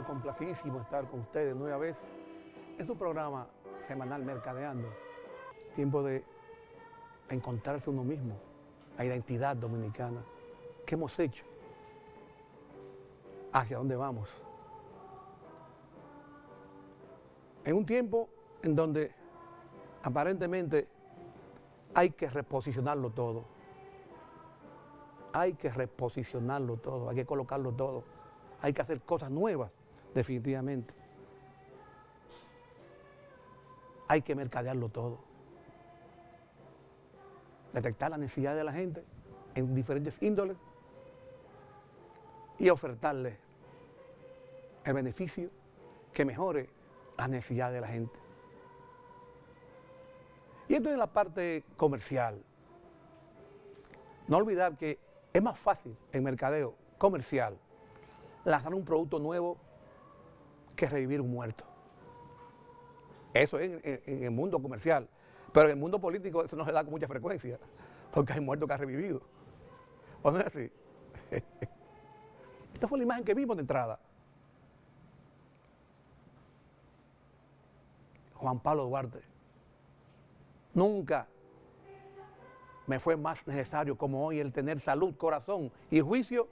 complacidísimo estar con ustedes nueva vez en su programa semanal Mercadeando. Tiempo de encontrarse uno mismo, la identidad dominicana. ¿Qué hemos hecho? ¿Hacia dónde vamos? En un tiempo en donde aparentemente hay que reposicionarlo todo. Hay que reposicionarlo todo, hay que colocarlo todo. Hay que hacer cosas nuevas, definitivamente. Hay que mercadearlo todo. Detectar las necesidades de la gente en diferentes índoles y ofertarle el beneficio que mejore las necesidades de la gente. Y esto es la parte comercial. No olvidar que es más fácil en mercadeo comercial lanzar un producto nuevo que revivir un muerto. Eso es en el mundo comercial. Pero en el mundo político eso no se da con mucha frecuencia, porque hay muertos que han revivido. ¿O no es así? Esta fue la imagen que vimos de entrada. Juan Pablo Duarte. Nunca me fue más necesario como hoy el tener salud, corazón y juicio,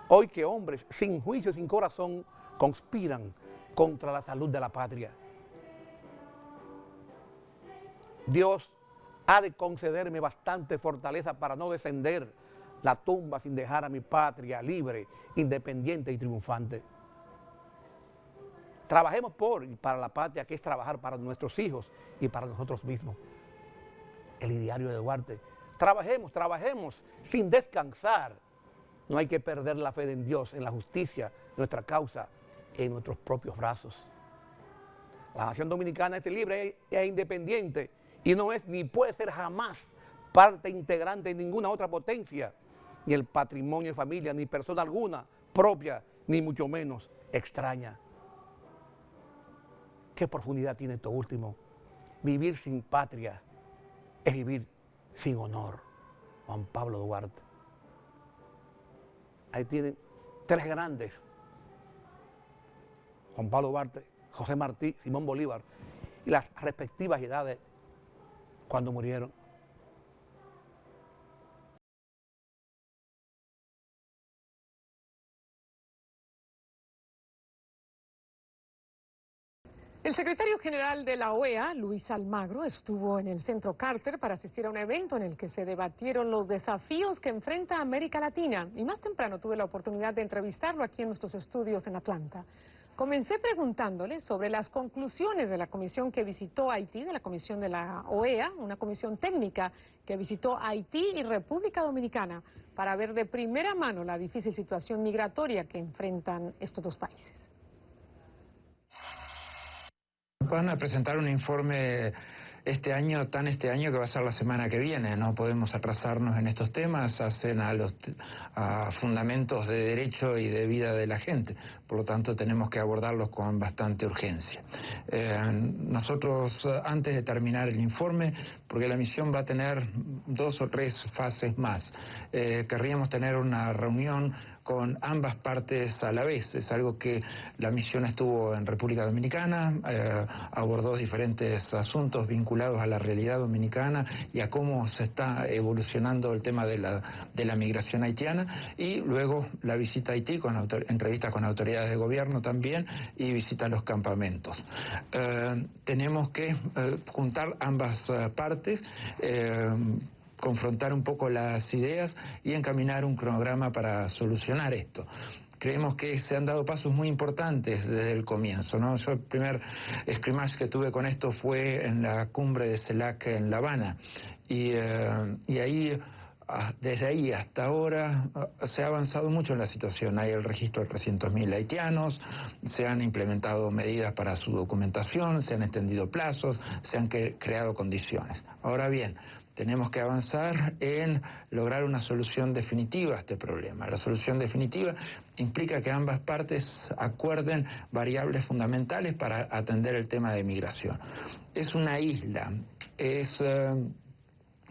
hoy que hombres sin juicio, sin corazón, conspiran contra la salud de la patria. Dios ha de concederme bastante fortaleza para no descender la tumba sin dejar a mi patria libre, independiente y triunfante. Trabajemos por y para la patria, que es trabajar para nuestros hijos y para nosotros mismos. El ideario de Duarte. Trabajemos sin descansar. No hay que perder la fe en Dios, en la justicia, nuestra causa, en nuestros propios brazos. La nación dominicana es libre e independiente y no es ni puede ser jamás parte integrante de ninguna otra potencia, ni el patrimonio de familia, ni persona alguna propia, ni mucho menos extraña. ¿Qué profundidad tiene esto último? Vivir sin patria es vivir sin honor. Juan Pablo Duarte. Ahí tienen tres grandes. Juan Pablo Duarte, José Martí, Simón Bolívar, y las respectivas edades cuando murieron. El secretario general de la OEA, Luis Almagro, estuvo en el Centro Carter para asistir a un evento en el que se debatieron los desafíos que enfrenta América Latina. Y más temprano tuve la oportunidad de entrevistarlo aquí en nuestros estudios en Atlanta. Comencé preguntándole sobre las conclusiones de la comisión que visitó Haití, de la comisión de la OEA, una comisión técnica que visitó Haití y República Dominicana para ver de primera mano la difícil situación migratoria que enfrentan estos dos países. Van a presentar un informe este año que va a ser la semana que viene. No podemos atrasarnos en estos temas, hacen a fundamentos de derecho y de vida de la gente. Por lo tanto, tenemos que abordarlos con bastante urgencia. Nosotros, antes de terminar el informe, porque la misión va a tener 2 o 3 fases más, querríamos tener una reunión con ambas partes a la vez. Es algo que la misión estuvo en República Dominicana, abordó diferentes asuntos vinculados a la realidad dominicana y a cómo se está evolucionando el tema de la migración haitiana, y luego la visita a Haití, con entrevistas con autoridades de gobierno también, y visita a los campamentos. Tenemos que juntar ambas partes, confrontar un poco las ideas y encaminar un cronograma para solucionar esto. Creemos que se han dado pasos muy importantes desde el comienzo, ¿no? Yo el primer scrimmage que tuve con esto fue en la cumbre de CELAC en La Habana, y ahí, desde ahí hasta ahora, se ha avanzado mucho en la situación. Hay el registro de 300.000 haitianos, se han implementado medidas para su documentación, se han extendido plazos, se han creado condiciones. Ahora bien, tenemos que avanzar en lograr una solución definitiva a este problema. La solución definitiva implica que ambas partes acuerden variables fundamentales para atender el tema de migración. Es una isla, es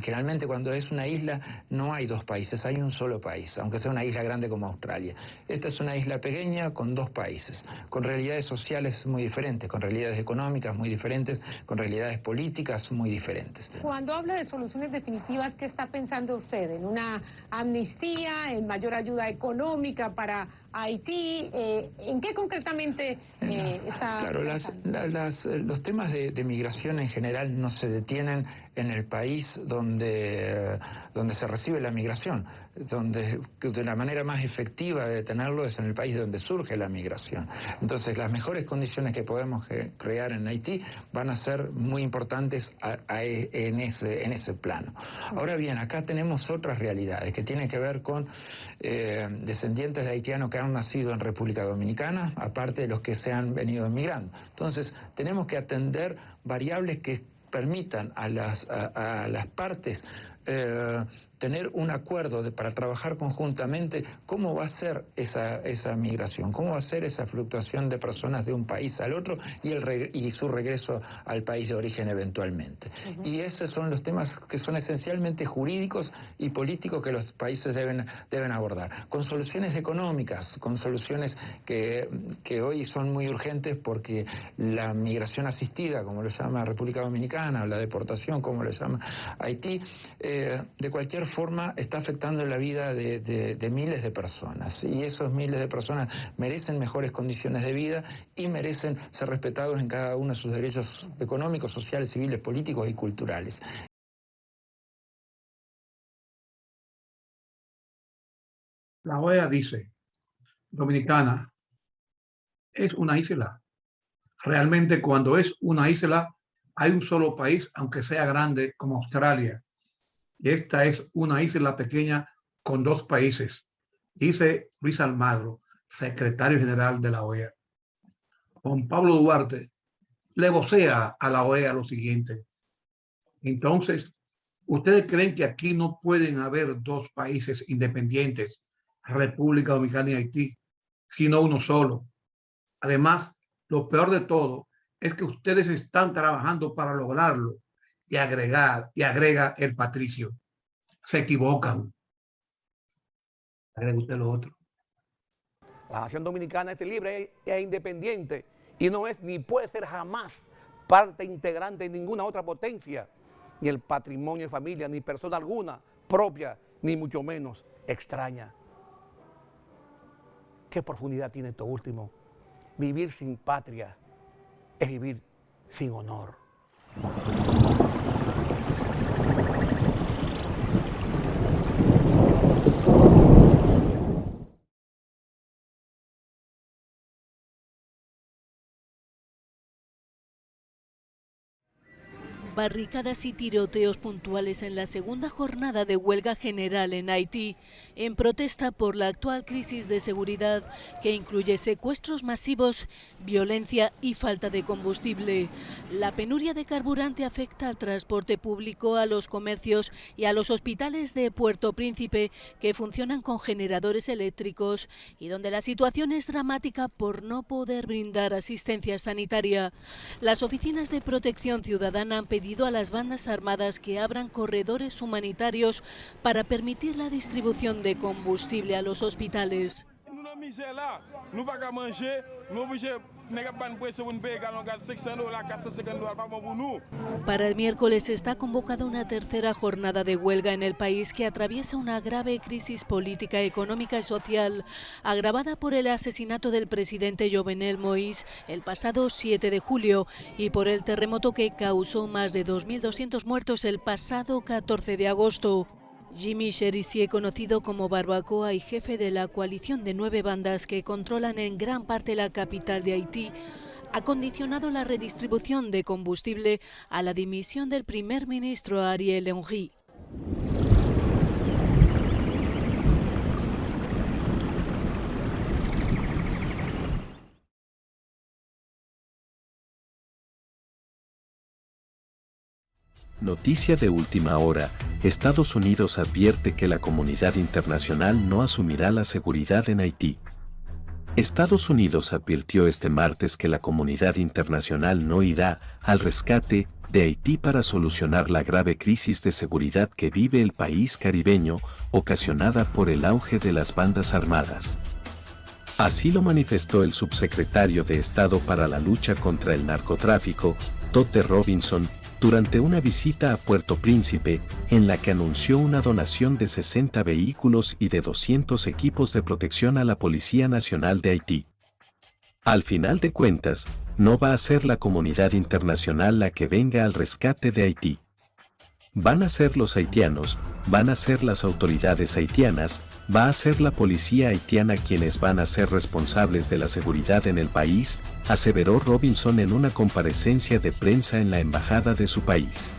Generalmente cuando es una isla no hay dos países, hay un solo país, aunque sea una isla grande como Australia. Esta es una isla pequeña con dos países, con realidades sociales muy diferentes, con realidades económicas muy diferentes, con realidades políticas muy diferentes. Cuando habla de soluciones definitivas, ¿qué está pensando usted? ¿En una amnistía, en mayor ayuda económica para Haití? ¿En qué concretamente está Claro, pensando? los temas de migración en general no se detienen en el país donde se recibe la migración, donde de la manera más efectiva de detenerlo es en el país donde surge la migración. Entonces, las mejores condiciones que podemos crear en Haití van a ser muy importantes en ese plano. Ahora bien, acá tenemos otras realidades que tienen que ver con descendientes de haitianos que han nacido en República Dominicana, aparte de los que se han venido emigrando. Entonces, tenemos que atender variables que permitan a las partes tener un acuerdo para trabajar conjuntamente cómo va a ser esa migración, cómo va a ser esa fluctuación de personas de un país al otro y su regreso al país de origen eventualmente. Y esos son los temas que son esencialmente jurídicos y políticos que los países deben abordar, con soluciones económicas, con soluciones que hoy son muy urgentes porque la migración asistida, como lo llama República Dominicana, o la deportación, como lo llama Haití, de cualquier forma está afectando la vida de miles de personas, y esos miles de personas merecen mejores condiciones de vida y merecen ser respetados en cada uno de sus derechos económicos, sociales, civiles, políticos y culturales. La OEA dice, Dominicana es una isla. Realmente cuando es una isla hay un solo país, aunque sea grande como Australia. Y esta es una isla pequeña con dos países, dice Luis Almagro, secretario general de la OEA. Juan Pablo Duarte le vocea a la OEA lo siguiente. Entonces, ¿ustedes creen que aquí no pueden haber dos países independientes, República Dominicana y Haití, sino uno solo? Además, lo peor de todo es que ustedes están trabajando para lograrlo, y agrega el patricio. Se equivocan. Agrega usted lo otro. La nación dominicana es libre e independiente y no es ni puede ser jamás parte integrante de ninguna otra potencia, ni el patrimonio de familia, ni persona alguna propia, ni mucho menos extraña. ¿Qué profundidad tiene esto último? Vivir sin patria es vivir sin honor. Barricadas y tiroteos puntuales en la segunda jornada de huelga general en Haití, en protesta por la actual crisis de seguridad que incluye secuestros masivos, violencia y falta de combustible. La penuria de carburante afecta al transporte público, a los comercios y a los hospitales de Puerto Príncipe, que funcionan con generadores eléctricos y donde la situación es dramática por no poder brindar asistencia sanitaria. Las oficinas de protección ciudadana han pedido a las bandas armadas que abran corredores humanitarios para permitir la distribución de combustible a los hospitales. Para el miércoles está convocada una tercera jornada de huelga en el país, que atraviesa una grave crisis política, económica y social, agravada por el asesinato del presidente Jovenel Moïse el pasado 7 de julio y por el terremoto que causó más de 2.200 muertos el pasado 14 de agosto. Jimmy Cherizier, conocido como Barbacoa y jefe de la coalición de 9 bandas que controlan en gran parte la capital de Haití, ha condicionado la redistribución de combustible a la dimisión del primer ministro Ariel Henry. Noticia de última hora: Estados Unidos advierte que la comunidad internacional no asumirá la seguridad en Haití. Estados Unidos advirtió este martes que la comunidad internacional no irá al rescate de Haití para solucionar la grave crisis de seguridad que vive el país caribeño, ocasionada por el auge de las bandas armadas. Así lo manifestó el subsecretario de Estado para la lucha contra el narcotráfico, Todd Robinson, durante una visita a Puerto Príncipe, en la que anunció una donación de 60 vehículos y de 200 equipos de protección a la Policía Nacional de Haití. Al final de cuentas, no va a ser la comunidad internacional la que venga al rescate de Haití. Van a ser los haitianos, van a ser las autoridades haitianas, va a ser la policía haitiana quienes van a ser responsables de la seguridad en el país, aseveró Robinson en una comparecencia de prensa en la embajada de su país.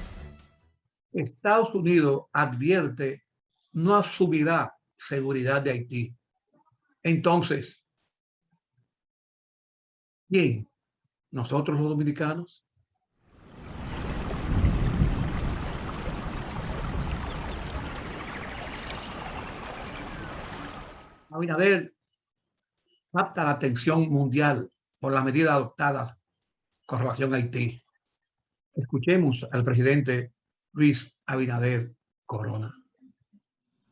Estados Unidos advierte no asumirá seguridad de Haití. Entonces, ¿quién? ¿Nosotros los dominicanos? Abinader capta la atención mundial por las medidas adoptadas con relación a Haití. Escuchemos al presidente Luis Abinader Corona.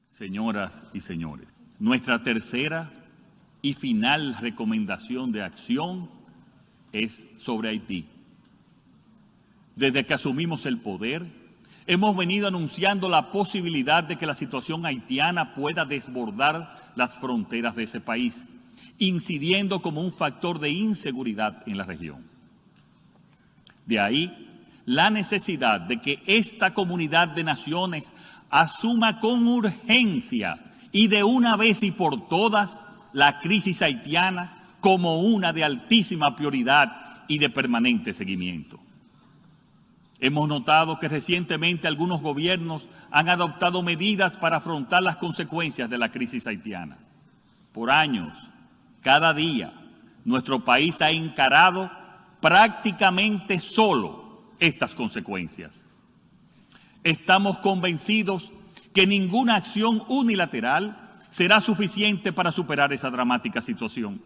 Señoras y señores, nuestra tercera y final recomendación de acción es sobre Haití. Desde que asumimos el poder, hemos venido anunciando la posibilidad de que la situación haitiana pueda desbordar las fronteras de ese país, incidiendo como un factor de inseguridad en la región. De ahí la necesidad de que esta comunidad de naciones asuma con urgencia y de una vez y por todas la crisis haitiana como una de altísima prioridad y de permanente seguimiento. Hemos notado que recientemente algunos gobiernos han adoptado medidas para afrontar las consecuencias de la crisis haitiana. Por años, cada día, nuestro país ha encarado prácticamente solo estas consecuencias. Estamos convencidos que ninguna acción unilateral será suficiente para superar esa dramática situación.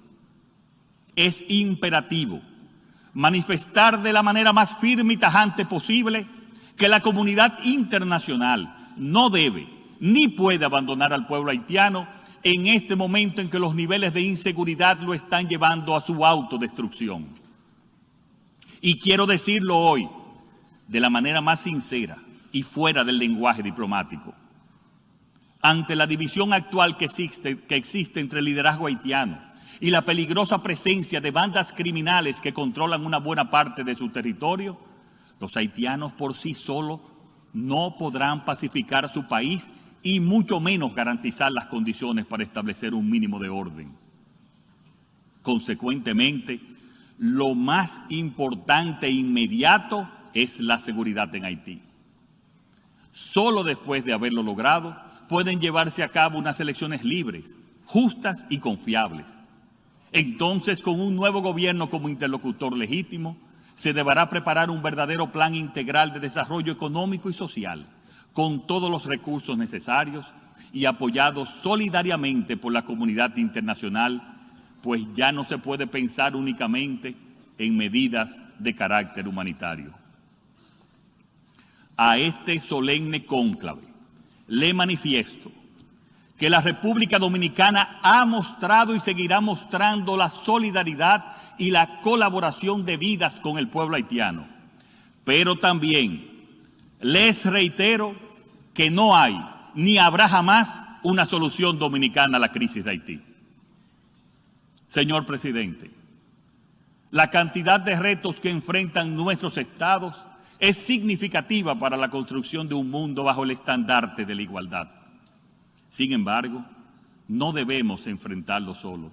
Es imperativo manifestar de la manera más firme y tajante posible que la comunidad internacional no debe ni puede abandonar al pueblo haitiano en este momento en que los niveles de inseguridad lo están llevando a su autodestrucción. Y quiero decirlo hoy de la manera más sincera y fuera del lenguaje diplomático. Ante la división actual que existe entre el liderazgo haitiano y la peligrosa presencia de bandas criminales que controlan una buena parte de su territorio, los haitianos por sí solos no podrán pacificar su país y mucho menos garantizar las condiciones para establecer un mínimo de orden. Consecuentemente, lo más importante e inmediato es la seguridad en Haití. Solo después de haberlo logrado, pueden llevarse a cabo unas elecciones libres, justas y confiables. Entonces, con un nuevo gobierno como interlocutor legítimo, se deberá preparar un verdadero plan integral de desarrollo económico y social, con todos los recursos necesarios y apoyados solidariamente por la comunidad internacional, pues ya no se puede pensar únicamente en medidas de carácter humanitario. A este solemne cónclave le manifiesto que la República Dominicana ha mostrado y seguirá mostrando la solidaridad y la colaboración debidas con el pueblo haitiano. Pero también les reitero que no hay ni habrá jamás una solución dominicana a la crisis de Haití. Señor presidente, la cantidad de retos que enfrentan nuestros estados es significativa para la construcción de un mundo bajo el estandarte de la igualdad. Sin embargo, no debemos enfrentarlos solos.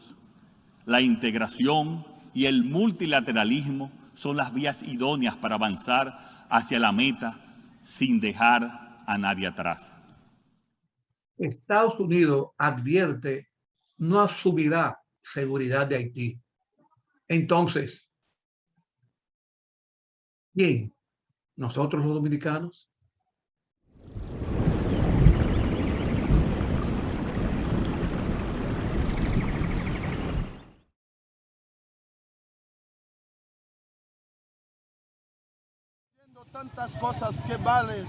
La integración y el multilateralismo son las vías idóneas para avanzar hacia la meta sin dejar a nadie atrás. Estados Unidos advierte no asumirá seguridad de Haití. Entonces, ¿quién? ¿Nosotros los dominicanos? tantas cosas que valen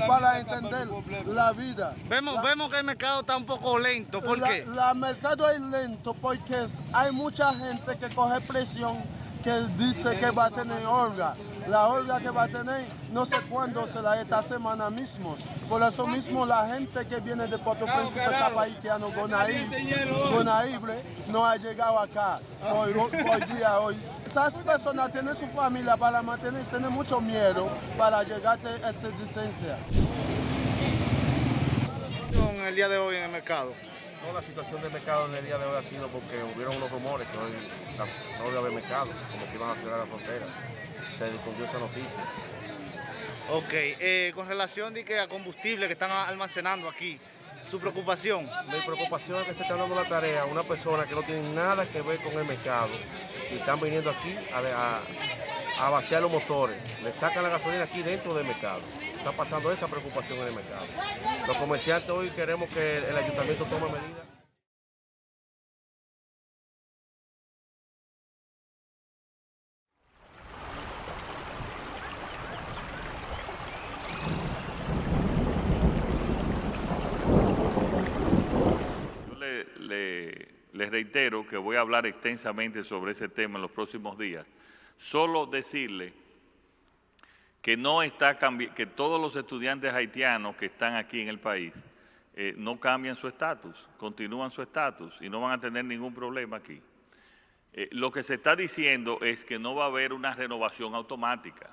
para entender la vida. Vemos que el mercado está un poco lento. ¿Por qué? El mercado es lento porque hay mucha gente que coge presión, que dice que va a tener holga. La holga que va a tener no sé cuándo será, esta semana mismo. Por eso mismo la gente que viene de Puerto Príncipe, Tapaitiano, Bonaibre, no ha llegado acá hoy día. Esas personas tienen su familia para mantener, tienen mucho miedo para llegar a estas distancias. En el día de hoy en el mercado. No, la situación del mercado en el día de hoy ha sido porque hubieron unos rumores que hoy no iba a haber mercado, como que iban a cerrar la frontera. Se difundió esa noticia. Ok, con relación a combustible que están almacenando aquí, su preocupación. Mi preocupación es que se está dando la tarea a una persona que no tiene nada que ver con el mercado y están viniendo aquí a vaciar los motores, le sacan la gasolina aquí dentro del mercado. Está pasando esa preocupación en el mercado. Los comerciantes hoy queremos que el ayuntamiento tome medidas. Les reitero que voy a hablar extensamente sobre ese tema en los próximos días. Solo decirle que que todos los estudiantes haitianos que están aquí en el país no cambian su estatus, continúan su estatus y no van a tener ningún problema aquí. Lo que se está diciendo es que no va a haber una renovación automática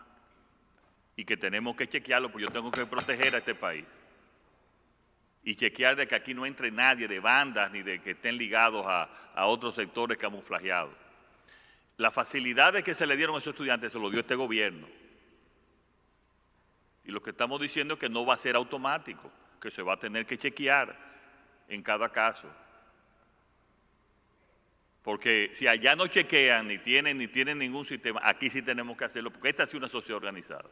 y que tenemos que chequearlo, porque yo tengo que proteger a este país. Y chequear de que aquí no entre nadie de bandas ni de que estén ligados a otros sectores camuflajeados. Las facilidades que se le dieron a esos estudiantes se lo dio este gobierno. Y lo que estamos diciendo es que no va a ser automático, que se va a tener que chequear en cada caso. Porque si allá no chequean ni tienen ningún sistema, aquí sí tenemos que hacerlo, porque esta es una sociedad organizada.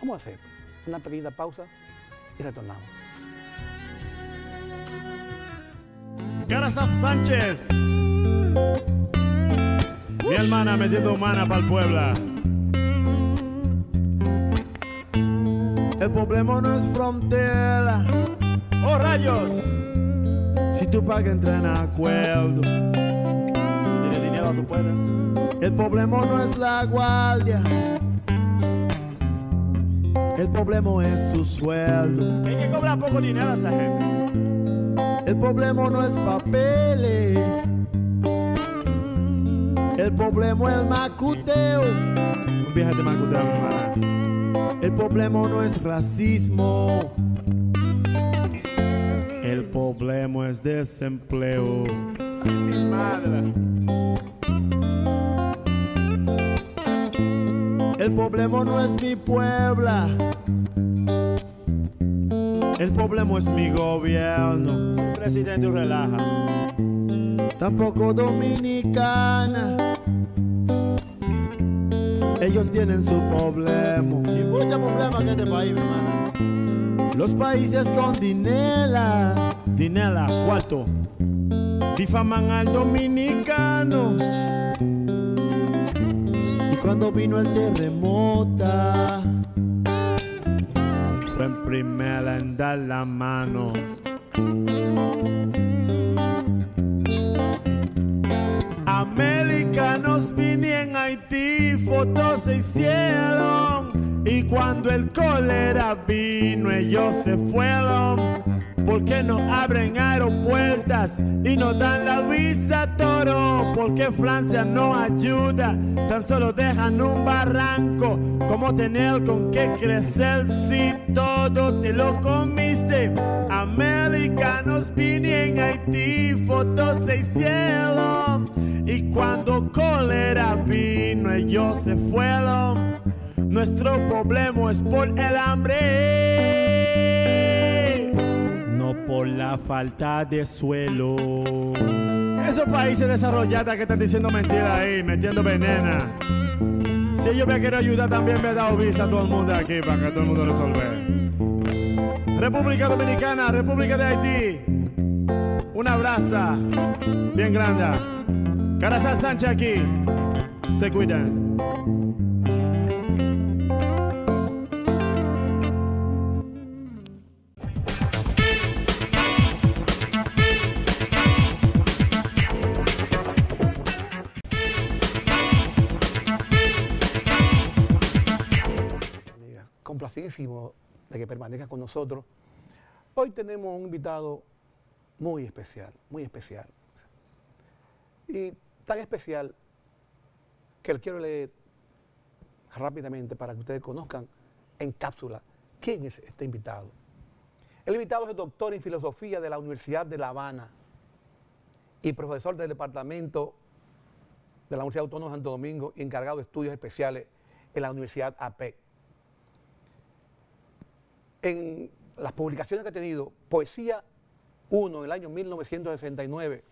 Vamos a hacer una pequeña pausa y retornamos. Carasaf Sánchez, mi hermana metiendo mana para el Puebla. El problema no es frontera, oh rayos, si tú pagas entra en acuerdo, si no tienes dinero tú puedes. El problema no es la guardia, el problema es su sueldo. Hay que cobrar poco dinero a esa gente. El problema no es papeles, el problema es el macuteo. Un viaje de macuteo, mi hermana. El problema no es racismo, el problema es desempleo. Ay, mi madre. El problema no es mi Puebla, el problema es mi gobierno. Si el presidente relaja, tampoco Dominicana. Ellos tienen su problema y muchos problemas en este país, mi hermana. Los países con dinela, cuarto, difaman al dominicano. Y cuando vino el terremoto, fue en primera en dar la mano. Americanos vinieron en Haití, fotos se hicieron. Y cuando el cólera vino, ellos se fueron. ¿Por qué no abren aeropuertas y no dan la visa a Toro? Porque Francia no ayuda, tan solo dejan un barranco. ¿Cómo tener con qué crecer si todo te lo comiste? Americanos vinieron en Haití, fotos se hicieron. Y cuando cólera vino, ellos se fueron. Nuestro problema es por el hambre, no por la falta de suelo. Esos países desarrollados que están diciendo mentiras ahí, metiendo venena. Si yo me quiero ayudar, también me he dado visa a todo el mundo aquí para que todo el mundo resuelva. República Dominicana, República de Haití, un abrazo bien grande. Carasaf Sánchez aquí, se cuidan. agradecidísimo de que permanezcan con nosotros. Hoy tenemos un invitado muy especial, muy especial. Y tan especial que le quiero leer rápidamente para que ustedes conozcan en cápsula quién es este invitado. El invitado es el doctor en filosofía de la Universidad de La Habana y profesor del departamento de la Universidad Autónoma de Santo Domingo y encargado de estudios especiales en la Universidad AP. En las publicaciones que ha tenido, Poesía 1 en el año 1969,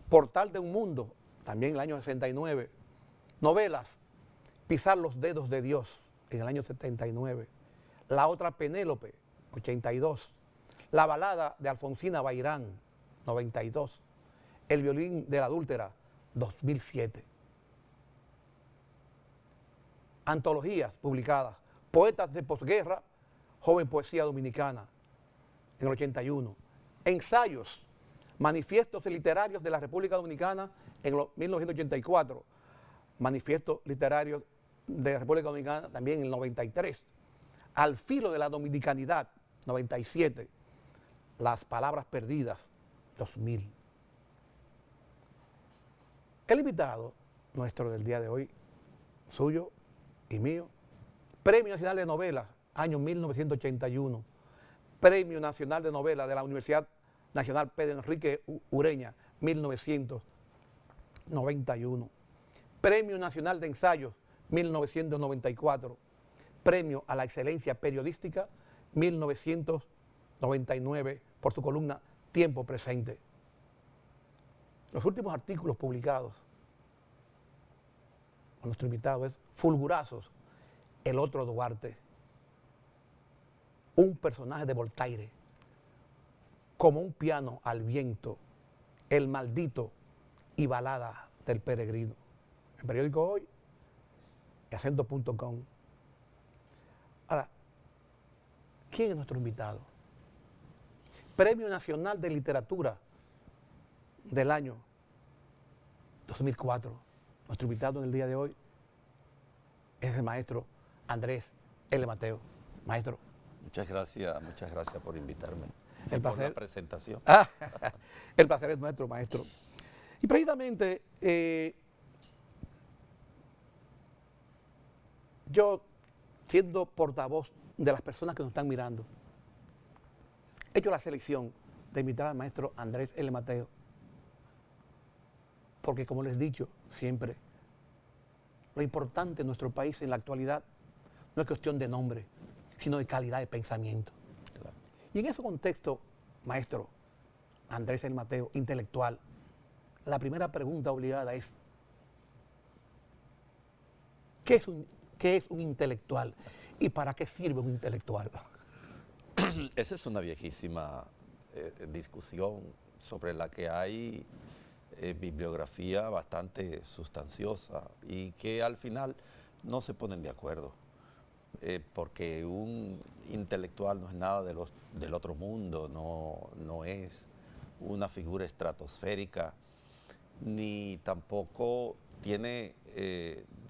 Portal de un Mundo, también en el año 69, novelas, Pisar los dedos de Dios, en el año 79, La otra Penélope, 82, La balada de Alfonsina Bairán, 92, El violín de la adúltera, 2007. Antologías publicadas, Poetas de posguerra, Joven Poesía Dominicana, en el 81. Ensayos, Manifiestos literarios de la República Dominicana, en 1984. Manifiestos literarios de la República Dominicana, también en el 93. Al filo de la dominicanidad, 97. Las palabras perdidas, 2000. El invitado nuestro del día de hoy, suyo y mío, Premio Nacional de Novela, año 1981, Premio Nacional de Novela de la Universidad Nacional Pedro Enrique Ureña, 1991, Premio Nacional de Ensayos, 1994, Premio a la Excelencia Periodística, 1999, por su columna Tiempo Presente. Los últimos artículos publicados a nuestro invitado es Fulgurazos, el otro Duarte, un personaje de Voltaire, Como un piano al viento, El maldito y Balada del peregrino. El periódico Hoy y acento.com. Ahora, ¿quién es nuestro invitado? Premio Nacional de Literatura del año 2004. Nuestro invitado en el día de hoy es el maestro Andrés L. Mateo. Maestro. Muchas gracias por invitarme. El placer. Por la presentación. El placer es nuestro, maestro. Y precisamente yo, siendo portavoz de las personas que nos están mirando, he hecho la selección de invitar al maestro Andrés L. Mateo, porque como les he dicho siempre, lo importante en nuestro país en la actualidad no es cuestión de nombre, sino de calidad de pensamiento. Claro. Y en ese contexto, maestro Andrés L. Mateo, intelectual, la primera pregunta obligada es, ¿qué es un intelectual y para qué sirve un intelectual? Esa es una viejísima discusión sobre la que hay bibliografía bastante sustanciosa y que al final no se ponen de acuerdo, porque un intelectual no es nada del otro mundo, no es una figura estratosférica, ni tampoco tiene,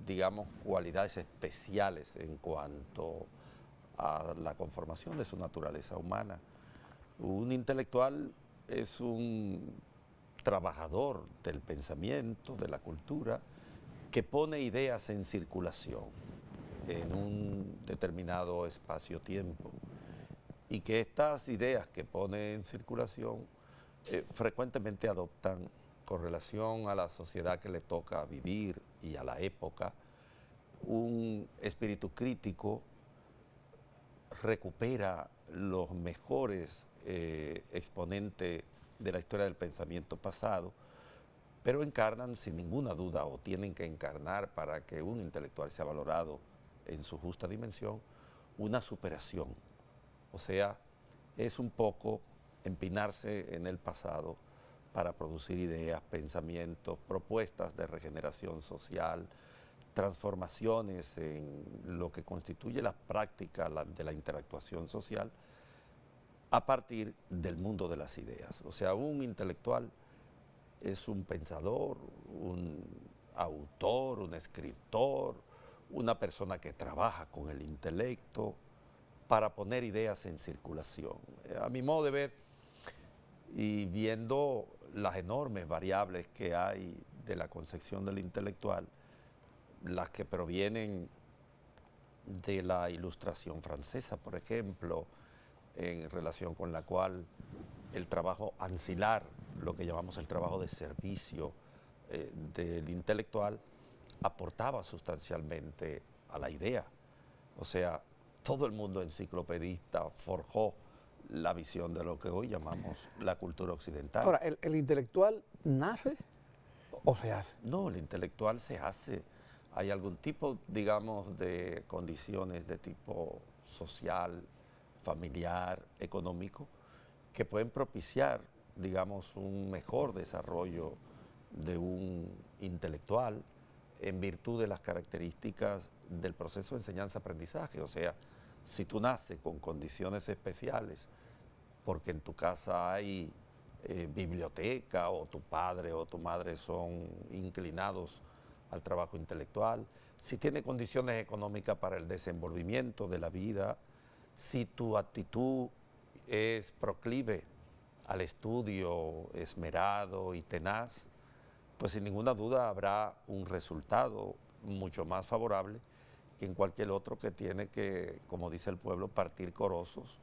digamos, cualidades especiales en cuanto a la conformación de su naturaleza humana. Un intelectual es un trabajador del pensamiento, de la cultura, que pone ideas en circulación en un determinado espacio-tiempo y que estas ideas que pone en circulación frecuentemente adoptan con relación a la sociedad que le toca vivir y a la época un espíritu crítico, recupera los mejores exponentes de la historia del pensamiento pasado, pero encarnan sin ninguna duda, o tienen que encarnar para que un intelectual sea valorado en su justa dimensión, una superación. O sea, es un poco empinarse en el pasado para producir ideas, pensamientos, propuestas de regeneración social, transformaciones en lo que constituye la práctica de la interactuación social a partir del mundo de las ideas. O sea, un intelectual es un pensador, un autor, un escritor, una persona que trabaja con el intelecto, para poner ideas en circulación. A mi modo de ver, y viendo las enormes variables que hay de la concepción del intelectual, las que provienen de la Ilustración francesa, por ejemplo, en relación con la cual el trabajo ancilar, lo que llamamos el trabajo de servicio del intelectual, aportaba sustancialmente a la idea. O sea, todo el mundo enciclopedista forjó la visión de lo que hoy llamamos la cultura occidental. Ahora, ¿el intelectual nace o se hace? No, el intelectual se hace. Hay algún tipo, digamos, de condiciones de tipo social, familiar, económico, que pueden propiciar, digamos, un mejor desarrollo de un intelectual en virtud de las características del proceso de enseñanza-aprendizaje. O sea, si tú naces con condiciones especiales, porque en tu casa hay biblioteca, o tu padre o tu madre son inclinados al trabajo intelectual, si tiene condiciones económicas para el desenvolvimiento de la vida, si tu actitud es proclive al estudio esmerado y tenaz, pues sin ninguna duda habrá un resultado mucho más favorable que en cualquier otro que tiene que, como dice el pueblo, partir corosos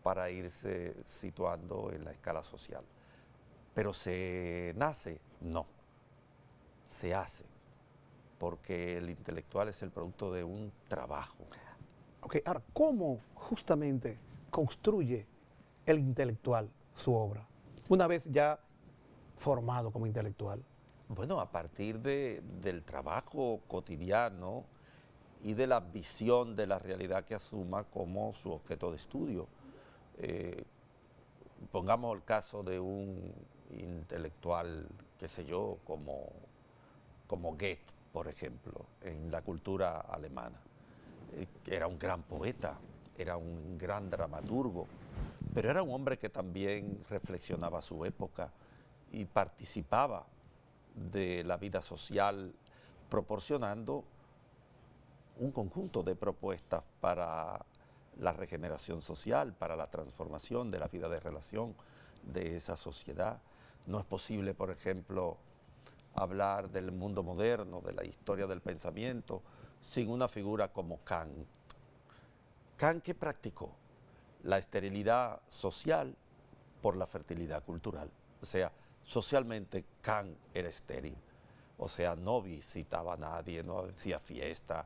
para irse situando en la escala social. Pero ¿se nace? No, se hace, porque el intelectual es el producto de un trabajo. Ok, ahora, ¿cómo justamente construye el intelectual su obra, una vez ya formado como intelectual? Bueno, a partir del trabajo cotidiano y de la visión de la realidad que asuma como su objeto de estudio. Pongamos el caso de un intelectual, qué sé yo, como Goethe, por ejemplo, en la cultura alemana. Era un gran poeta, era un gran dramaturgo, pero era un hombre que también reflexionaba su época y participaba de la vida social, proporcionando un conjunto de propuestas para la regeneración social, para la transformación de la vida de relación de esa sociedad. No es posible, por ejemplo, hablar del mundo moderno, de la historia del pensamiento, sin una figura como Kant. Kant, ¿qué practicó? La esterilidad social por la fertilidad cultural. O sea, socialmente Kant era estéril. O sea, no visitaba a nadie, no hacía fiesta,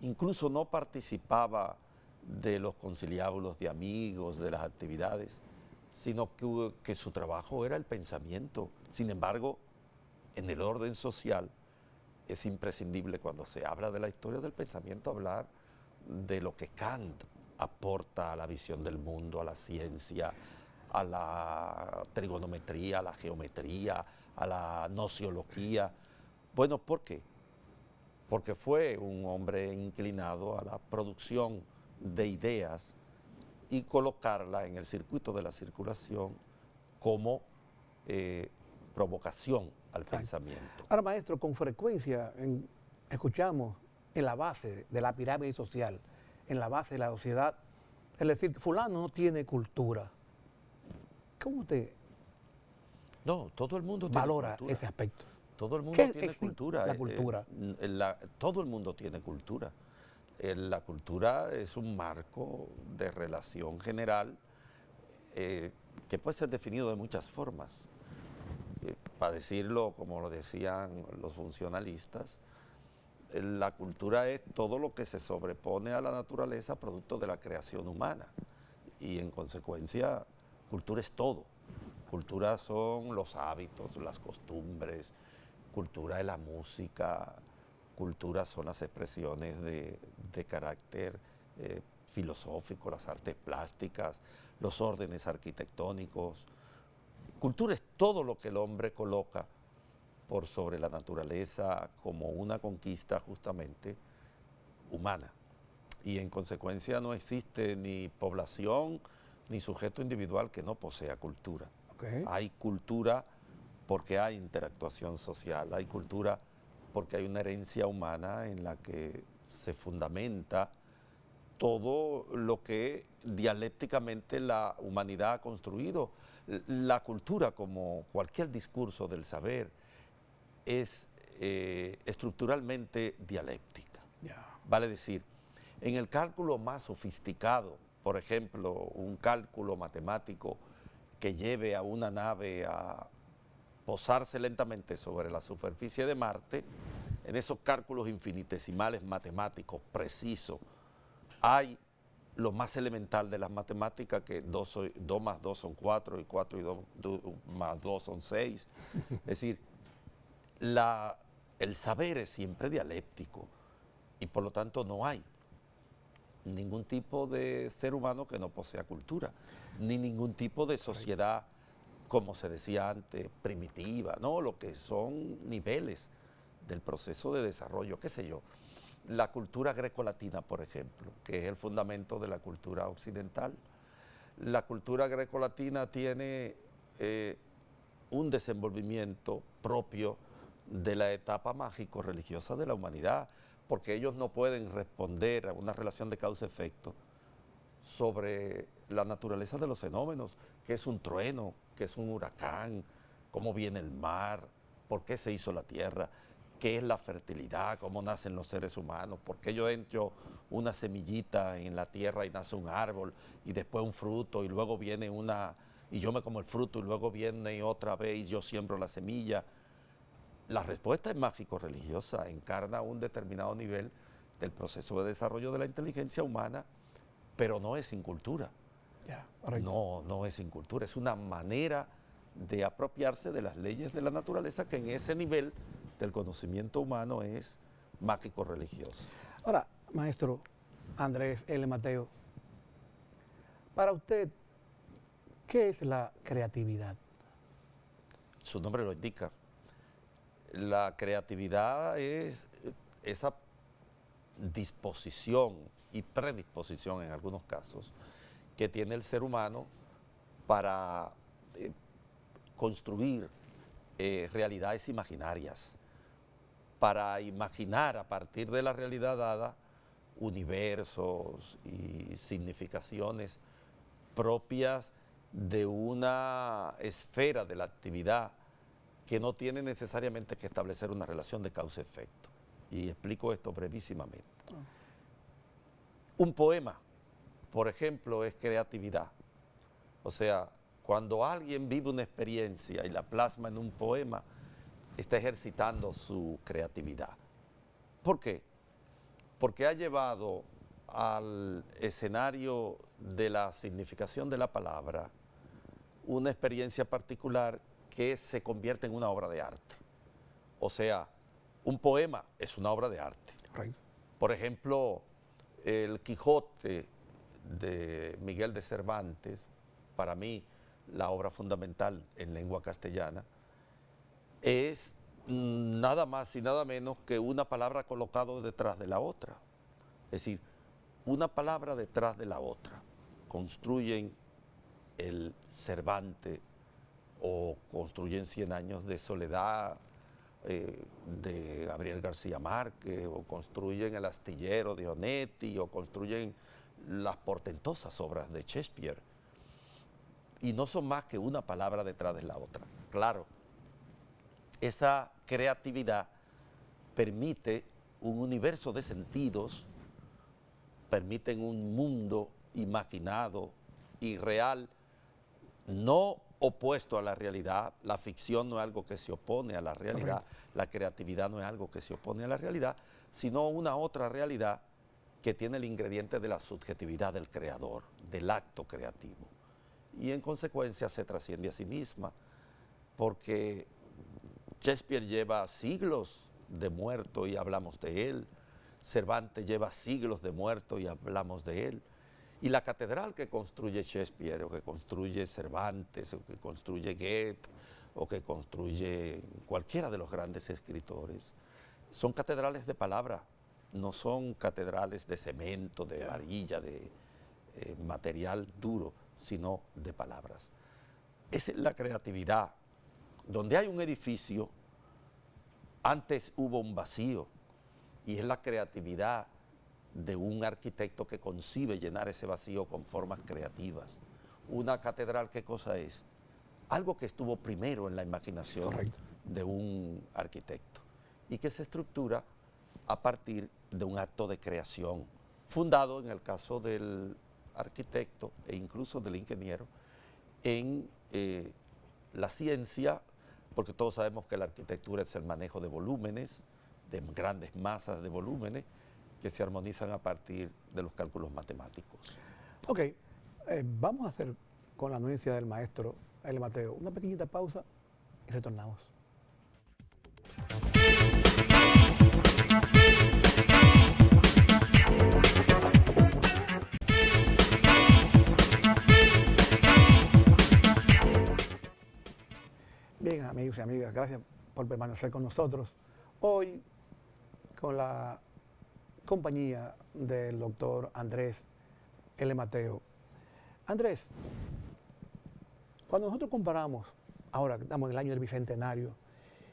incluso no participaba de los conciliábulos de amigos, de las actividades, sino que su trabajo era el pensamiento. Sin embargo, en el orden social es imprescindible, cuando se habla de la historia del pensamiento, hablar de lo que Kant aporta a la visión del mundo, a la ciencia, a la trigonometría, a la geometría, a la nociología. Bueno, ¿por qué? Porque fue un hombre inclinado a la producción de ideas y colocarla en el circuito de la circulación como provocación al pensamiento. Ahora, maestro, con frecuencia escuchamos en la base de la pirámide social, en la base de la sociedad, es decir, fulano no tiene cultura. ¿Cómo usted todo el mundo valora tiene cultura. ese aspecto? Todo el mundo tiene cultura. La cultura. Todo el mundo tiene cultura. La cultura es un marco de relación general que puede ser definido de muchas formas. Para decirlo como lo decían los funcionalistas, la cultura es todo lo que se sobrepone a la naturaleza producto de la creación humana. Y en consecuencia, cultura es todo. Cultura son los hábitos, las costumbres, cultura es la música, cultura son las expresiones de carácter filosófico, las artes plásticas, los órdenes arquitectónicos. Cultura es todo lo que el hombre coloca por sobre la naturaleza como una conquista justamente humana. Y en consecuencia no existe ni población ni sujeto individual que no posea cultura. Okay. Hay cultura porque hay interactuación social, hay cultura porque hay una herencia humana en la que se fundamenta todo lo que dialécticamente la humanidad ha construido. La cultura, como cualquier discurso del saber, es estructuralmente dialéctica. Vale decir, en el cálculo más sofisticado, por ejemplo, un cálculo matemático que lleve a una nave a posarse lentamente sobre la superficie de Marte, en esos cálculos infinitesimales matemáticos precisos, hay lo más elemental de las matemáticas, que 2 más 2 son 4, y 4 y 2 más 2 son 6. Es decir, el saber es siempre dialéctico y por lo tanto no hay ningún tipo de ser humano que no posea cultura, ni ningún tipo de sociedad, como se decía antes, primitiva, ¿no? Lo que son niveles del proceso de desarrollo, qué sé yo. La cultura grecolatina, por ejemplo, que es el fundamento de la cultura occidental. La cultura grecolatina tiene un desenvolvimiento propio de la etapa mágico-religiosa de la humanidad, porque ellos no pueden responder a una relación de causa-efecto sobre la naturaleza de los fenómenos, qué es un trueno, qué es un huracán, cómo viene el mar, por qué se hizo la tierra, qué es la fertilidad, cómo nacen los seres humanos, por qué yo entro una semillita en la tierra y nace un árbol, y después un fruto, y luego viene y yo me como el fruto, y luego viene otra vez y yo siembro la semilla. La respuesta es mágico-religiosa, encarna un determinado nivel del proceso de desarrollo de la inteligencia humana, pero no es sin cultura. No es sin cultura, es una manera de apropiarse de las leyes de la naturaleza que en ese nivel del conocimiento humano es mágico-religioso. Ahora, maestro Andrés L. Mateo, para usted, ¿qué es la creatividad? Su nombre lo indica. La creatividad es esa disposición y predisposición en algunos casos que tiene el ser humano para construir realidades imaginarias, para imaginar a partir de la realidad dada universos y significaciones propias de una esfera de la actividad que no tiene necesariamente que establecer una relación de causa-efecto. Y explico esto brevísimamente. Un poema, por ejemplo, es creatividad. O sea, cuando alguien vive una experiencia y la plasma en un poema, está ejercitando su creatividad. ¿Por qué? Porque ha llevado al escenario de la significación de la palabra una experiencia particular que se convierte en una obra de arte. O sea, un poema es una obra de arte. Por ejemplo, el Quijote de Miguel de Cervantes, para mí la obra fundamental en lengua castellana, es nada más y nada menos que una palabra colocada detrás de la otra. Es decir, una palabra detrás de la otra. Construyen el Cervantes o construyen 100 años de soledad de Gabriel García Márquez, o construyen El astillero de Onetti, o construyen las portentosas obras de Shakespeare. Y no son más que una palabra detrás de la otra. Claro, esa creatividad permite un universo de sentidos, permiten un mundo imaginado y real, no opuesto a la realidad. La ficción no es algo que se opone a la realidad, la creatividad no es algo que se opone a la realidad, sino una otra realidad que tiene el ingrediente de la subjetividad del creador, del acto creativo. Y en consecuencia se trasciende a sí misma, porque Shakespeare lleva siglos de muerto y hablamos de él, Cervantes lleva siglos de muerto y hablamos de él, y la catedral que construye Shakespeare, o que construye Cervantes, o que construye Goethe, o que construye cualquiera de los grandes escritores, son catedrales de palabra, no son catedrales de cemento, de varilla, de material duro, sino de palabras. Esa es la creatividad. Donde hay un edificio, antes hubo un vacío, y es la creatividad de un arquitecto que concibe llenar ese vacío con formas creativas. Una catedral, ¿qué cosa es? Algo que estuvo primero en la imaginación de un arquitecto y que se estructura a partir de un acto de creación, fundado en el caso del arquitecto e incluso del ingeniero en la ciencia, porque todos sabemos que la arquitectura es el manejo de volúmenes, de grandes masas de volúmenes, que se armonizan a partir de los cálculos matemáticos. Ok, vamos a hacer con la anuencia del maestro L. Mateo una pequeñita pausa y retornamos. Bien, amigos y amigas, gracias por permanecer con nosotros. Hoy, con la compañía del doctor Andrés L. Mateo. Andrés, cuando nosotros comparamos, ahora estamos en el año del Bicentenario,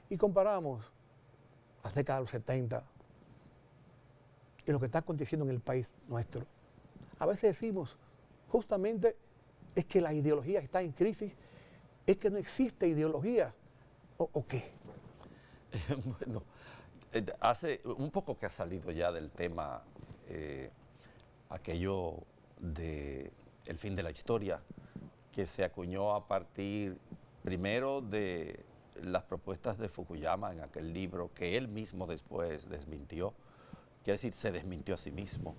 y comparamos las décadas de los 70 y lo que está aconteciendo en el país nuestro, a veces decimos, justamente, es que la ideología está en crisis, es que no existe ideología, ¿o qué? Bueno, hace un poco que ha salido ya del tema aquello de el fin de la historia, que se acuñó a partir primero de las propuestas de Fukuyama en aquel libro que él mismo después desmintió, quiere decir, se desmintió a sí mismo.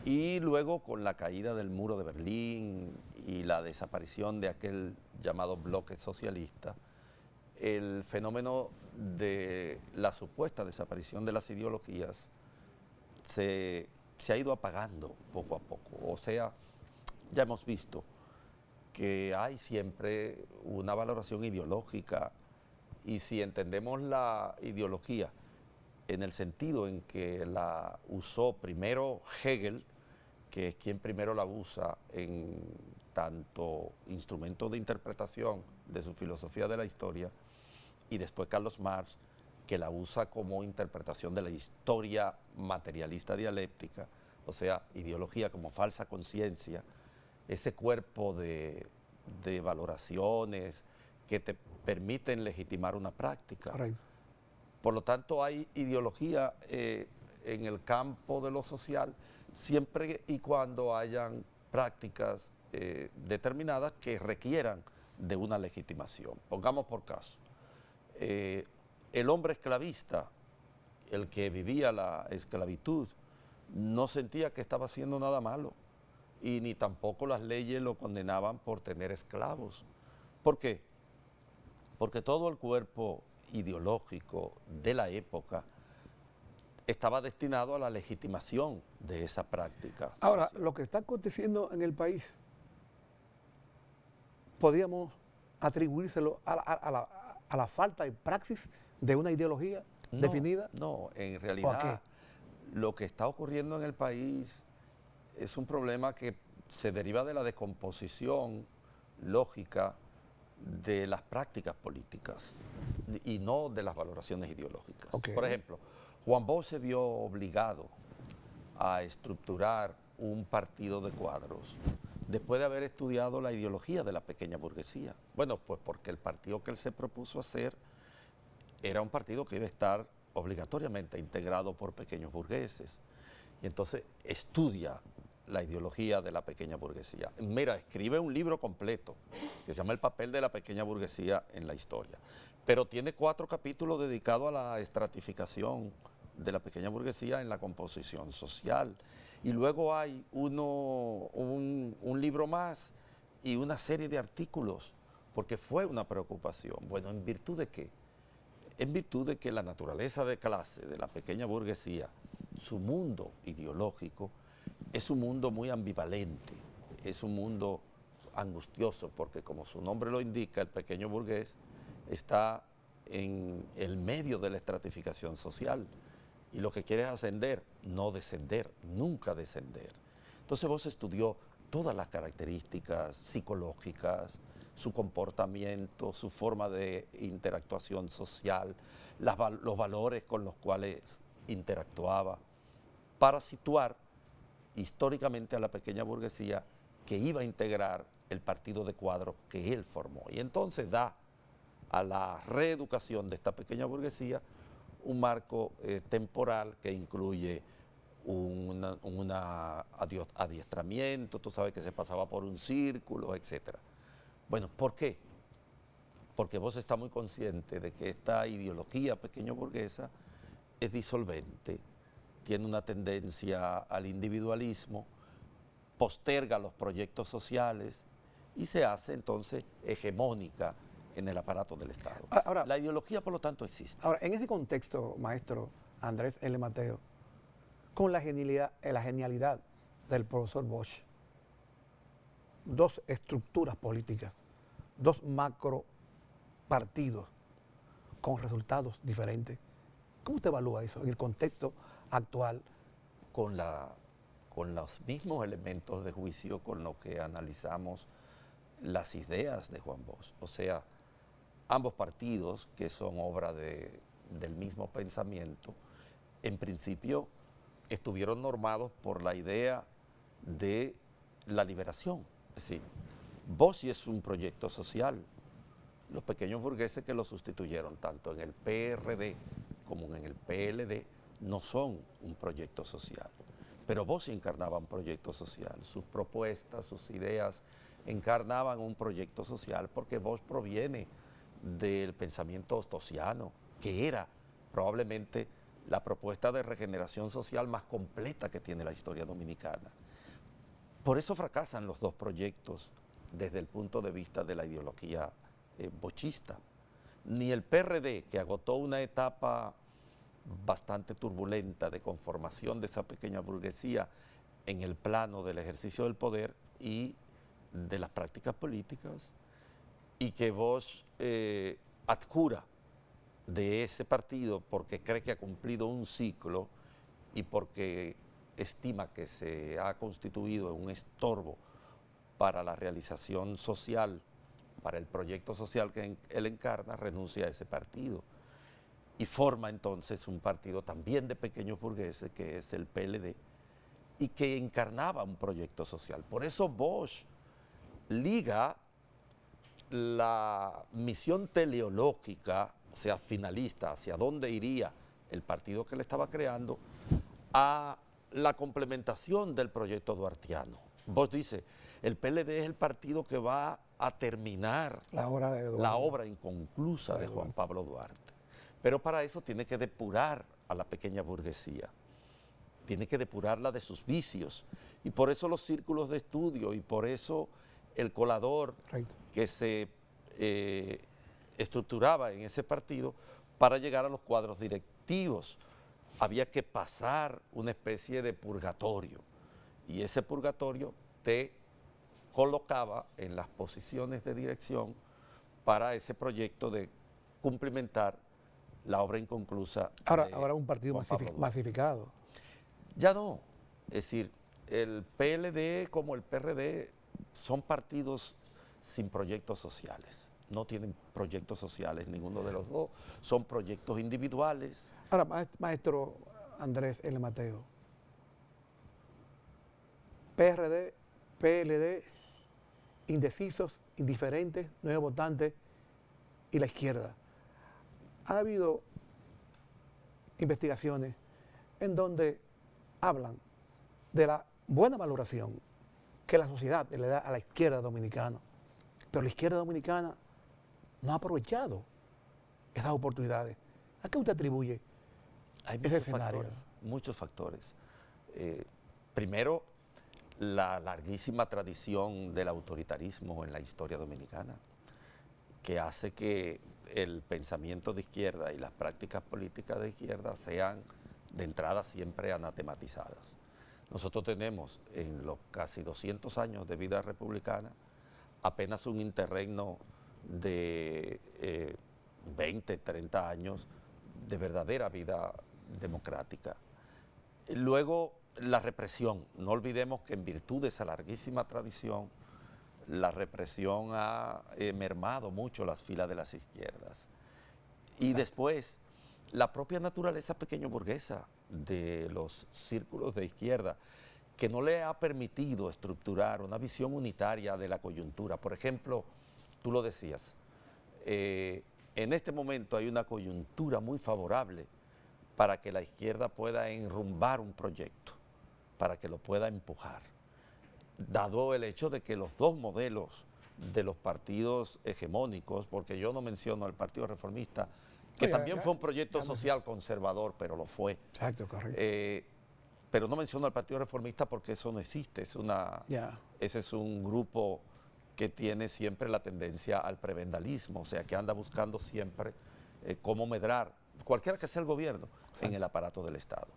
Y luego con la caída del muro de Berlín y la desaparición de aquel llamado bloque socialista, el fenómeno de la supuesta desaparición de las ideologías se ha ido apagando poco a poco. O sea, ya hemos visto que hay siempre una valoración ideológica, y si entendemos la ideología en el sentido en que la usó primero Hegel, que es quien primero la usa en tanto instrumento de interpretación de su filosofía de la historia, y después Carlos Marx, que la usa como interpretación de la historia materialista dialéctica, o sea, ideología como falsa conciencia, ese cuerpo de valoraciones que te permiten legitimar una práctica. Correcto. Por lo tanto, hay ideología en el campo de lo social, siempre y cuando hayan prácticas determinadas que requieran de una legitimación. Pongamos por caso, el hombre esclavista, el que vivía la esclavitud, no sentía que estaba haciendo nada malo, y ni tampoco las leyes lo condenaban por tener esclavos. ¿Por qué? Porque todo el cuerpo ideológico de la época estaba destinado a la legitimación de esa práctica. Ahora, lo que está aconteciendo en el país, podríamos atribuírselo a la falta de praxis de una ideología definida. No, en realidad lo que está ocurriendo en el país es un problema que se deriva de la descomposición lógica de las prácticas políticas y no de las valoraciones ideológicas. Por ejemplo, Juan Bosch se vio obligado a estructurar un partido de cuadros después de haber estudiado la ideología de la pequeña burguesía. Bueno, pues porque el partido que él se propuso hacer era un partido que iba a estar obligatoriamente integrado por pequeños burgueses. Y entonces estudia la ideología de la pequeña burguesía. Mira, escribe un libro completo que se llama El papel de la pequeña burguesía en la historia, pero tiene 4 capítulos dedicados a la estratificación de la pequeña burguesía en la composición social. Y luego hay un libro más y una serie de artículos, porque fue una preocupación. Bueno, ¿en virtud de qué? En virtud de que la naturaleza de clase de la pequeña burguesía, su mundo ideológico, es un mundo muy ambivalente, es un mundo angustioso, porque como su nombre lo indica, el pequeño burgués está en el medio de la estratificación social y lo que quiere es ascender, no descender, nunca descender. Entonces vos estudió todas las características psicológicas, su comportamiento, su forma de interactuación social, los valores con los cuales interactuaba. para situar históricamente a la pequeña burguesía que iba a integrar el partido de cuadros que él formó. Y entonces da a la reeducación de esta pequeña burguesía un marco temporal que incluye un adiestramiento, tú sabes que se pasaba por un círculo, etc. Bueno, ¿por qué? Porque vos estás muy consciente de que esta ideología pequeño burguesa es disolvente, tiene una tendencia al individualismo, posterga los proyectos sociales y se hace entonces hegemónica en el aparato del Estado. Ahora, la ideología, por lo tanto, existe. Ahora, en ese contexto, maestro Andrés L. Mateo, con la genialidad del profesor Bosch, dos estructuras políticas, dos macro partidos con resultados diferentes. ¿Cómo usted evalúa eso en el contexto actual? Con los mismos elementos de juicio con los que analizamos las ideas de Juan Bosch. O sea, ambos partidos, que son obra del mismo pensamiento, en principio estuvieron normados por la idea de la liberación. Es decir, Bosch es un proyecto social. Los pequeños burgueses que lo sustituyeron, tanto en el PRD como en el PLD, no son un proyecto social. Pero Bosch encarnaba un proyecto social. Sus propuestas, sus ideas encarnaban un proyecto social porque Bosch proviene del pensamiento ostosiano, que era probablemente la propuesta de regeneración social más completa que tiene la historia dominicana. Por eso fracasan los dos proyectos desde el punto de vista de la ideología bochista. Ni el PRD, que agotó una etapa bastante turbulenta de conformación de esa pequeña burguesía en el plano del ejercicio del poder y de las prácticas políticas, y que Bosch adjura de ese partido porque cree que ha cumplido un ciclo y porque estima que se ha constituido en un estorbo para la realización social, para el proyecto social que él encarna, renuncia a ese partido y forma entonces un partido también de pequeños burgueses, que es el PLD, y que encarnaba un proyecto social. Por eso Bosch liga la misión teleológica, o sea, finalista, hacia dónde iría el partido que le estaba creando, a la complementación del proyecto duartiano. Bosch dice, el PLD es el partido que va a terminar la obra inconclusa de Juan Pablo Duarte. Pero para eso tiene que depurar a la pequeña burguesía, tiene que depurarla de sus vicios. Y por eso los círculos de estudio y por eso el colador que se estructuraba en ese partido para llegar a los cuadros directivos. Había que pasar una especie de purgatorio y ese purgatorio te colocaba en las posiciones de dirección para ese proyecto de cumplimentar la obra inconclusa. Ahora un partido masificado. Ya no, es decir, el PLD como el PRD son partidos sin proyectos sociales. No tienen proyectos sociales, ninguno de los dos. Son proyectos individuales. Ahora, maestro Andrés L. Mateo, PRD, PLD, indecisos, indiferentes, nuevos votantes y la izquierda. Ha habido investigaciones en donde hablan de la buena valoración que la sociedad le da a la izquierda dominicana, pero la izquierda dominicana no ha aprovechado esas oportunidades. ¿A qué usted atribuye ese escenario? Muchos factores. Primero, la larguísima tradición del autoritarismo en la historia dominicana, que hace que el pensamiento de izquierda y las prácticas políticas de izquierda sean de entrada siempre anatematizadas. Nosotros tenemos en los casi 200 años de vida republicana apenas un interregno de 20, 30 años de verdadera vida democrática. Luego, la represión. No olvidemos que en virtud de esa larguísima tradición, la represión ha mermado mucho las filas de las izquierdas. Y después, la propia naturaleza pequeño burguesa. de los círculos de izquierda, que no le ha permitido estructurar una visión unitaria de la coyuntura. Por ejemplo, tú lo decías, en este momento hay una coyuntura muy favorable para que la izquierda pueda enrumbar un proyecto, para que lo pueda empujar, dado el hecho de que los dos modelos de los partidos hegemónicos, porque yo no menciono al Partido Reformista, que también fue un proyecto social conservador, pero lo fue. Exacto, correcto. Pero no menciono al Partido Reformista porque eso no existe, ese es un grupo que tiene siempre la tendencia al prebendalismo, o sea, que anda buscando siempre cómo medrar, cualquiera que sea el gobierno, en el aparato del Estado.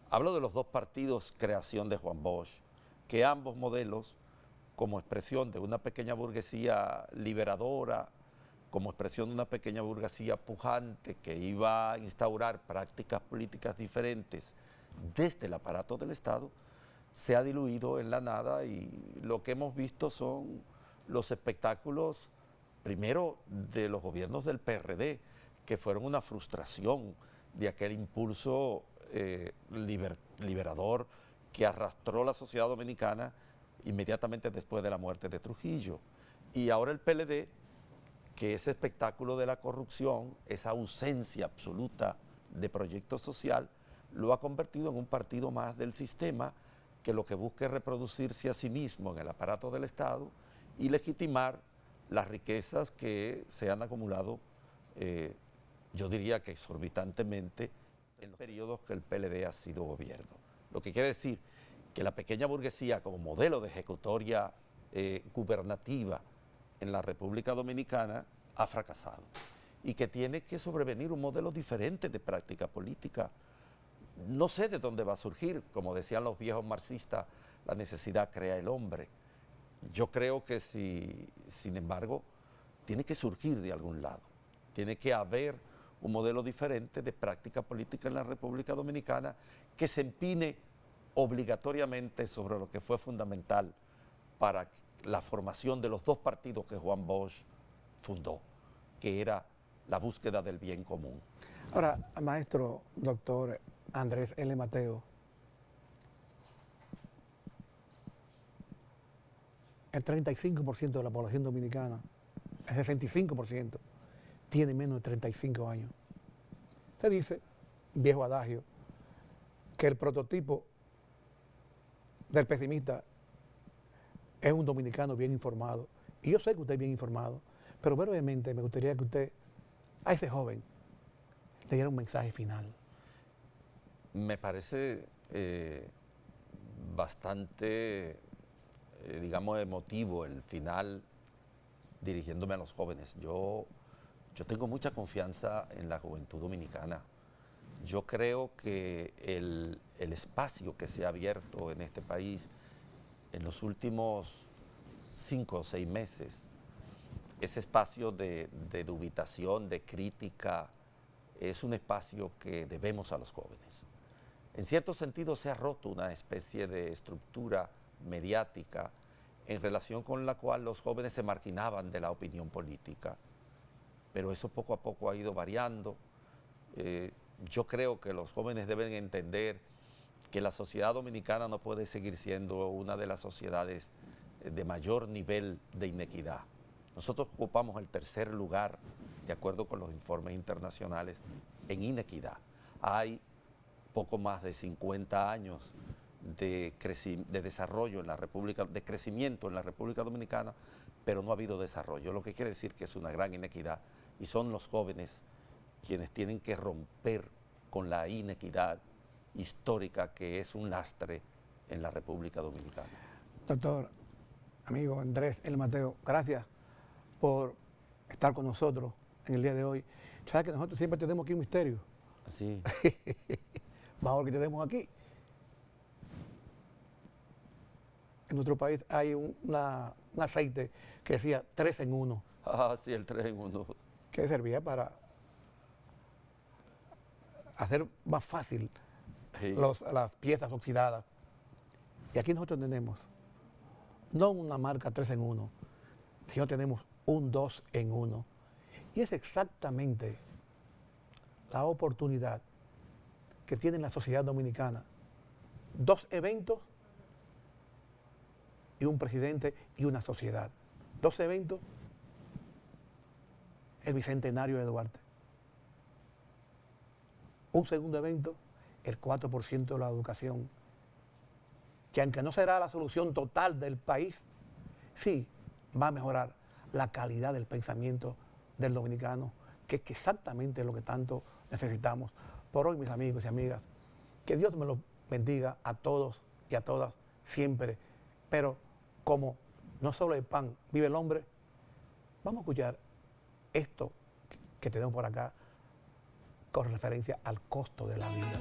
Hablo de los dos partidos creación de Juan Bosch, que ambos modelos, como expresión de una pequeña burguesía liberadora, como expresión de una pequeña burguesía pujante que iba a instaurar prácticas políticas diferentes desde el aparato del Estado, se ha diluido en la nada y lo que hemos visto son los espectáculos, primero de los gobiernos del PRD, que fueron una frustración de aquel impulso liberador que arrastró la sociedad dominicana inmediatamente después de la muerte de Trujillo. Y ahora el PLD, que ese espectáculo de la corrupción, esa ausencia absoluta de proyecto social, lo ha convertido en un partido más del sistema que lo que busca es reproducirse a sí mismo en el aparato del Estado y legitimar las riquezas que se han acumulado, yo diría que exorbitantemente, en los periodos que el PLD ha sido gobierno. Lo que quiere decir que la pequeña burguesía como modelo de ejecutoria gubernativa en la República Dominicana ha fracasado y que tiene que sobrevenir un modelo diferente de práctica política. No sé de dónde va a surgir, como decían los viejos marxistas, la necesidad crea el hombre. Yo creo que sin embargo, tiene que surgir de algún lado, tiene que haber un modelo diferente de práctica política en la República Dominicana que se empine obligatoriamente sobre lo que fue fundamental para la formación de los dos partidos que Juan Bosch fundó, que era la búsqueda del bien común. Ahora, maestro, doctor Andrés L. Mateo, el 35% de la población dominicana, el 65%, tiene menos de 35 años. Se dice, viejo adagio, que el prototipo del pesimista es un dominicano bien informado. Y yo sé que usted es bien informado, pero brevemente me gustaría que usted, a ese joven, le diera un mensaje final. Me parece bastante, digamos, emotivo el final dirigiéndome a los jóvenes. Yo tengo mucha confianza en la juventud dominicana. Yo creo que el espacio que se ha abierto en este país en los últimos 5 o 6 meses, ese espacio de dubitación, de crítica, es un espacio que debemos a los jóvenes. En cierto sentido se ha roto una especie de estructura mediática en relación con la cual los jóvenes se marginaban de la opinión política, pero eso poco a poco ha ido variando. Yo creo que los jóvenes deben entender que la sociedad dominicana no puede seguir siendo una de las sociedades de mayor nivel de inequidad. Nosotros ocupamos el 3er lugar, de acuerdo con los informes internacionales, en inequidad. Hay poco más de 50 años de desarrollo en la República, de crecimiento en la República Dominicana, pero no ha habido desarrollo, lo que quiere decir que es una gran inequidad y son los jóvenes quienes tienen que romper con la inequidad histórica que es un lastre en la República Dominicana. Doctor, amigo Andrés L. Mateo, gracias por estar con nosotros en el día de hoy. ¿Sabes que nosotros siempre tenemos aquí un misterio? Sí. Bajo lo que tenemos aquí. En nuestro país hay un aceite que decía 3 en 1. Ah, sí, el 3 en 1. Que servía para hacer más fácil las piezas oxidadas. Y aquí nosotros tenemos no una marca 3 en 1, sino tenemos un 2 en 1. Y es exactamente la oportunidad que tiene la sociedad dominicana. 2 eventos y un presidente y una sociedad. 2 eventos, el bicentenario de Duarte. Un segundo evento, el 4% de la educación, que aunque no será la solución total del país, sí va a mejorar la calidad del pensamiento del dominicano, que es exactamente lo que tanto necesitamos. Por hoy, mis amigos y amigas, que Dios me los bendiga a todos y a todas siempre, pero como no solo el pan vive el hombre, vamos a escuchar esto que tenemos por acá con referencia al costo de la vida.